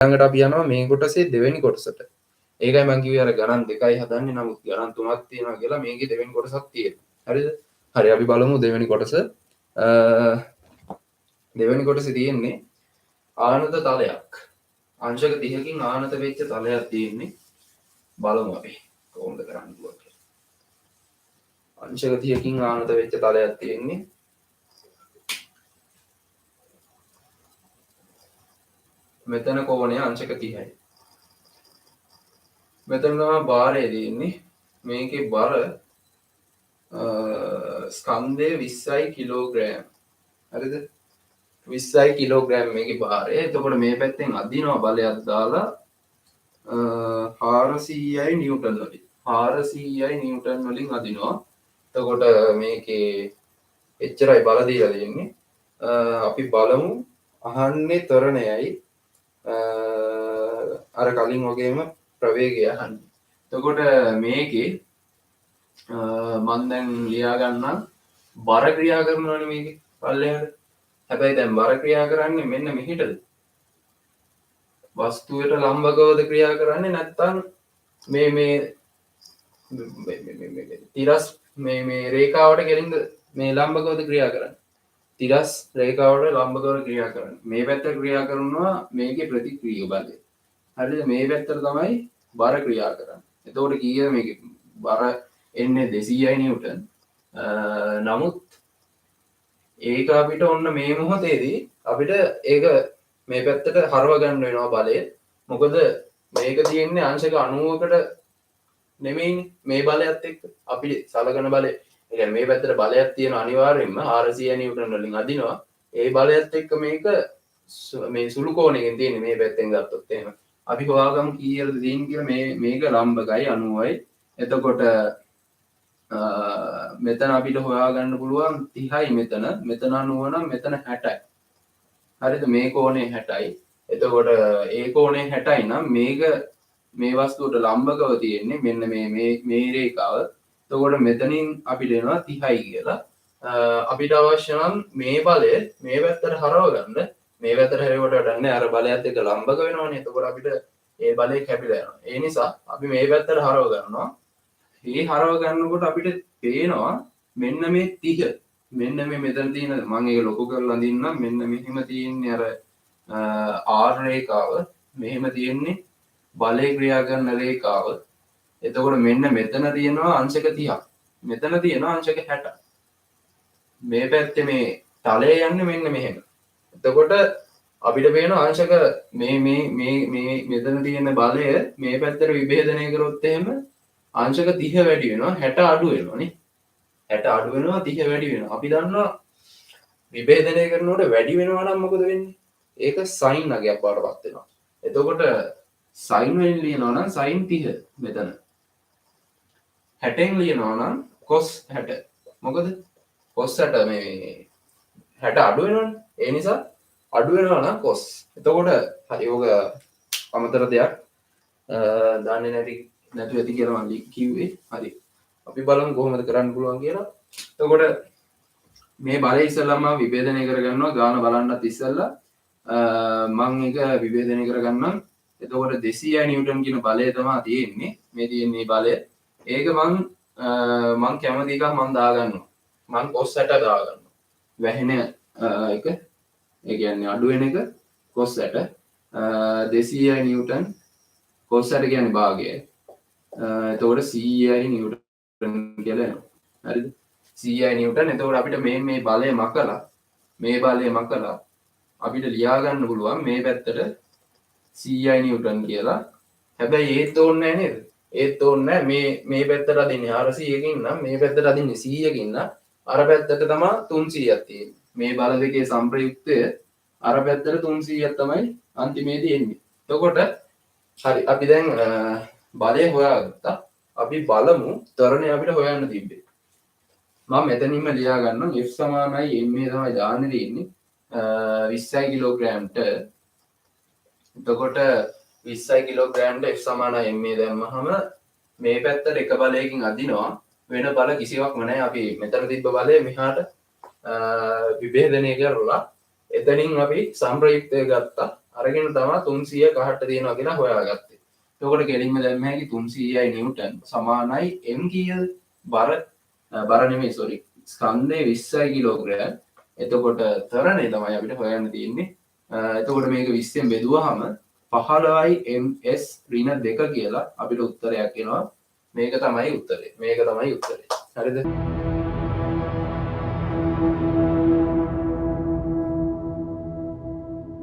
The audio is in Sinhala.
ළඟට අපි යනවා මේ කොටසේ දෙවෙනි කොටසට. ඒකයි මම කිව්වේ අර ගණන් දෙකයි හදන්නේ නමුත් ගණන් තුනක් තියෙනවා කියලා මේකේ දෙවෙනි කොටසක් තියෙනවා. හරිද? හරි අපි බලමු දෙවෙනි කොටස. දෙවෙනි කොටසේ තියෙන්නේ ආනත තලයක්. අංශක 30කින් ආනත වෙච්ච තලයක් තියෙන්නේ. බලමු අපි කොහොමද කරන්න පුළුවන් කියලා. අංශක 30කින් ආනත වෙච්ච තලයක් තියෙන්නේ. මෙතන කෝණය අංශක 30යි. මෙතන තමයි භාරය තියෙන්නේ. මේකේ බර ස්කන්ධය 20යි කිලෝග්‍රෑම්. හරිද? 20යි කිලෝග්‍රෑම් මේකේ භාරය. එතකොට මේ පැත්තෙන් අදිනවා බලයක් දාලා 400යි නිව්ටන් වලින්. 400යි නිව්ටන් වලින් අදිනවා. එතකොට මේකේ එච්චරයි බල දීලා දෙන්නේ. අපි බලමු අහන්නේ තරණයයි අර කලින් වගේම ප්‍රවේගය අහන්නේ. එතකොට මේකේ මම දැන් ලියා ගන්නම් බර ක්‍රියා කරනවනේ මේකේ පල්ලෙහාට. හැබැයි දැන් බර ක්‍රියා කරන්නේ මෙන්න මෙහෙටද? වස්තුවට ලම්බකවද ක්‍රියා කරන්නේ නැත්නම් මේ තිරස් මේ රේඛාවට කෙලින්ද මේ ලම්බකවද ක්‍රියා කරන්නේ? තිරස් රේඛාවට ලම්බකව ක්‍රියා කරන්නේ. මේ පැත්තට ක්‍රියා කරනවා මේකේ ප්‍රතික්‍රියා බලය. හරිද? මේ පැත්තට තමයි බර ක්‍රියා කරන්නේ. එතකොට කීයද මේකේ බර එන්නේ 200යි නිව්ටන්. නමුත් ඒක අපිට ඔන්න මේ මොහොතේදී අපිට ඒක මේ පැත්තට හරව ගන්න වෙනවා බලය. මොකද මේක තියෙන්නේ අංශක 90කට නෙමෙයිනේ මේ බලයත් එක්ක. අපි සලකන බලය. ඒ කියන්නේ මේ පැත්තට බලයක් තියෙන අනිවාර්යෙන්ම 400 නිව්ටන් වලින් අදිනවා. ඒ බලයත් එක්ක මේක මේ සුළු කෝණයකින් තියෙන්නේ මේ පැත්තෙන් ගත්තොත් එහෙම. අපි හොයාගමු කීයද තියෙන්නේ කියලා මේක ලම්බකයි 90යි. එතකොට මෙතන අපිට හොයාගන්න පුළුවන් 30යි මෙතන 90 නම් මෙතන 60යි. හරිද? මේ කෝණය 60යි. එතකොට ඒ කෝණය 60යි නම් මේක මේ වස්තුවට ලම්බකව තියෙන්නේ මෙන්න මේ රේඛාව. එතකොට මෙතනින් අපිට එනවා 30යි කියලා. අපිට අවශ්‍ය නම් මේ බලය මේ පැත්තට හරව ගන්න. මේ පැත්තට හරවට වඩන්නේ අර බලයත් එක්ක ලම්බක වෙනවනේ. එතකොට අපිට ඒ බලය කැපිලා යනවා. ඒ නිසා අපි මේ පැත්තට හරව ගන්නවා. මේ හරව ගන්නකොට අපිට පේනවා මෙන්න මේ 30 මෙන්න මේ මෙතන තියෙන මම ඒක ලොකු කරලා අඳින්නම් මෙන්න මෙහෙම තියෙන්නේ අර R රේඛාව මෙහෙම තියෙන්නේ බලය ක්‍රියා කරන රේඛාව. එතකොට මෙන්න මෙතන තියෙනවා අංශක 30ක්. මෙතන තියෙනවා අංශක 60. මේ පැත්තේ මේ තලය යන්නේ මෙන්න මෙහෙම. එතකොට අපිට පේනවා අංශක මේ මෙතන තියෙන බලය මේ පැත්තට විභේදනය කරොත් එහෙම අංශක 30 වැඩි වෙනවා 60 අඩු වෙනවා නේ. 60 අඩු වෙනවා 30 වැඩි වෙනවා. අපි දන්නවා විභේදනය කරනකොට වැඩි වෙනවා නම් මොකද වෙන්නේ? ඒක sin අගයක් වඩපත් වෙනවා. එතකොට sin වලින් ලියනවා නම් sin 30 මෙතන. 60න් ලියනවා නම් cos 60. මොකද cos 60 මේ 60 අඩු වෙනවනේ. ඒ නිසා අඩු වෙනවා නම් cos. එතකොට හරි ඔක අමතර දෙයක් දන්නේ නැතුව ඇති කියලා මම කිව්වේ. හරි. අපි බලමු කොහොමද කරන්න පුළුවන් කියලා. එතකොට මේ බලය ඉස්සෙල්ලාම විභේදනය කරගන්නවා ගාන බලන්නත් ඉස්සෙල්ලා මම ඒක විභේදනය කරගන්නම්. එතකොට 200 නිව්ටන් කියන බලය තමයි තියෙන්නේ. මේ තියෙන්නේ බලය. ඒක මම කැමති එකක් මම දාගන්නවා. මම cos 60 දාගන්නවා. වැහෙන එක ඒ කියන්නේ අඩු වෙන එක cos 60 200 නිව්ටන් cos 60 කියන්නේ භාගයයි. එතකොට 100යි නිව්ටන් කියලා එනවා. හරිද? 100යි නිව්ටන්. එතකොට අපිට මේ බලය මකලා අපිට ලියා ගන්න පුළුවන් මේ පැත්තට 100යි නිව්ටන් කියලා. හැබැයි ඒත් ඕනේ නැහැ නේද? ඒත් ඕනේ නැහැ මේ පැත්තට අදින්නේ 400කින් නම් මේ පැත්තට අදින්නේ 100කින් නම් අර පැත්තට තමයි 300ක් තියෙන්නේ. මේ බල දෙකේ සම්ප්‍රයුක්තය අර පැත්තට 300ක් තමයි අන්තිමේදී එන්නේ. එතකොට හරි අපි දැන් බලය හොයාගත්තා. අපි බලමු ත්වරණය අපිට හොයන්න තිබ්බේ. මම මෙතනින්ම ලියා ගන්නවා F සමානයි ma තමයි දාන්න තියෙන්නේ 20යි කිලෝග්‍රෑම්ට. එතකොට 20යි කිලෝග්‍රෑම්ට F සමානයි ma දැම්මහම මේ පැත්තට එක බලයකින් අදිනවා. වෙන බල කිසිවක්ම නැහැ. අපි මෙතන තිබ්බ බලය මෙහාට විභේදනය කරලා එතනින් අපි සම්ප්‍රයුක්තය ගත්තා. අරගෙන තමයි 300 කහට තියෙනවා කියලා හොයාගත්තේ. එතකොට කෙලින්ම දැම්ම හැකි 300යි නිව්ටන් සමානයි m කීයද? බර නෙමෙයි සෝරි. ස්කන්ධය 20යි කිලෝග්‍රෑම්. එතකොට තරණය තමයි අපිට හොයන්න තියෙන්නේ. එතකොට මේක 20ෙන් බෙදුවාම 15යි ms ඍණ 2 කියලා අපිට උත්තරයක් එනවා. මේක තමයි උත්තරේ. හරිද?